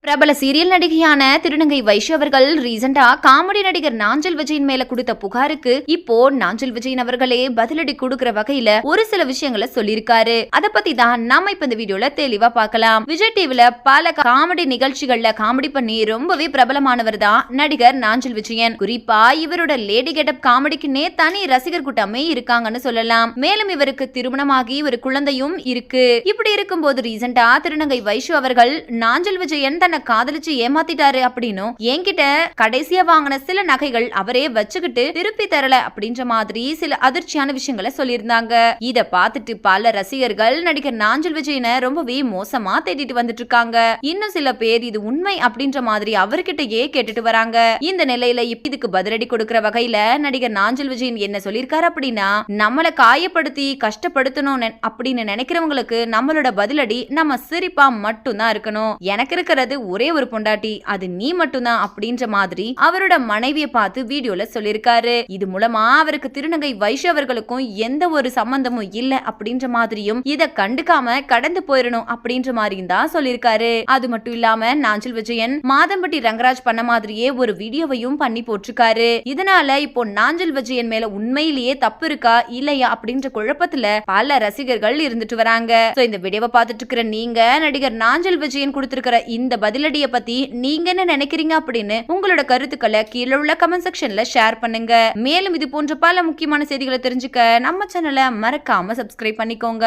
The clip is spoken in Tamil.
பிரபல சீரியல் நடிகையான திருநங்கை வைஷு அவர்கள் ரீசெண்டா காமெடி நடிகர் நாஞ்சில் விஜயன் மேல கொடுத்த புகாருக்கு இப்போ நாஞ்சில் விஜயன் அவர்களே பதிலடி கொடுக்கிற வகையில ஒரு சில விஷயங்களை சொல்லியிருக்காரு. அத பத்தி தான் நாம இப்ப இந்த வீடியோல தெளிவா பார்க்கலாம். விஜய் டிவில பல காமெடி நிகழ்ச்சிகள்ல காமெடி பண்ணி ரொம்பவே பிரபலமானவர் தான் நடிகர் நாஞ்சில் விஜயன். குறிப்பா இவரோட லேடி கெட்டப் காமெடிக்குன்னே தனி ரசிகர் கூட்டமே இருக்காங்கன்னு சொல்லலாம். மேலும் இவருக்கு திருமணமாகி ஒரு குழந்தையும் இருக்கு. இப்படி இருக்கும்போது ரீசெண்டா திருநங்கை வைஷு அவர்கள் நாஞ்சில் விஜயன் தன்னை காதலிச்சு ஏமாத்திட்டாரு அப்படின்னு என்கிட்ட கடைசியா வாங்கின சில நகைகள் அவரே வச்சுக்கிட்டு திருப்பி தரல அப்படின்ற மாதிரி சில அதிர்ச்சியான விஷயங்களை சொல்லியிருந்தாங்க. இத பார்த்துட்டு பல ரசிகர்கள் நடிகர் நாஞ்சில் விஜயனை ரொம்பவே மோசமா தேடிட்டு வந்துட்டு இருக்காங்க. இன்னும் சில பேர் இது உண்மை அப்படின்ற மாதிரி அவர்கிட்டயே கேட்டுட்டு வராங்க. இந்த நிலையில இதுக்கு பதிலடி கொடுக்கிற வகையில நடிகர் நாஞ்சில் விஜயன் என்ன சொல்லியிருக்காரு அப்படின்னா, நம்மளை காயப்படுத்தி கஷ்டப்படுத்தணும் அப்படின்னு நினைக்கிறவங்களுக்கு நம்மளோட பதிலடி நம்ம சிரிப்பா மட்டும்தான் இருக்கணும். எனக்கு இருக்கிறது ஒரே ஒரு பொண்டாட்டி, அது நீ மட்டும்தான் அப்படின்ற மாதிரி அவரோட மனைவியை பார்த்து வீடியோல சொல்லியிருக்காரு. இது மூலமா அவருக்கு திருநங்கை வைஷு அவர்களுக்கும் எந்த ஒரு சம்பந்தமும் இல்ல அப்படின்ற மாதிரியும் இத கண்டுக்காம கடந்து போயிடணும் அப்படின்ற மாதிரியும் தான் சொல்லியிருக்காரு. அது மட்டும் இல்லாம நாஞ்சில் விஜயன் மாதம்பட்டி ரங்கராஜ் பண்ண மாதிரியே ஒரு வீடியோவையும் பண்ணி போட்டிருக்காரு. இதனால இப்போ நாஞ்சில் விஜயன் மேல உண்மையிலேயே தப்பு இருக்கா இல்லையா அப்படின்ற குழப்பத்துல பல ரசிகர்கள் இருந்துட்டு வராங்க. இந்த வீடியோவை பார்த்துட்டு இருக்கிற நீங்க நடிகர் நாஞ்சில் விஜயன் கொடுத்திருக்கிற இந்த பதிலடியை பத்தி நீங்க என்ன நினைக்கிறீங்க அப்படின்னு உங்களோட கருத்துக்களை கீழே உள்ள கமெண்ட் செக்ஷன்ல ஷேர் பண்ணுங்க. மேலும் இது போன்ற பல முக்கியமான செய்திகளை தெரிஞ்சுக்க நம்ம சேனலை மறக்காம சப்ஸ்கிரைப் பண்ணிக்கோங்க.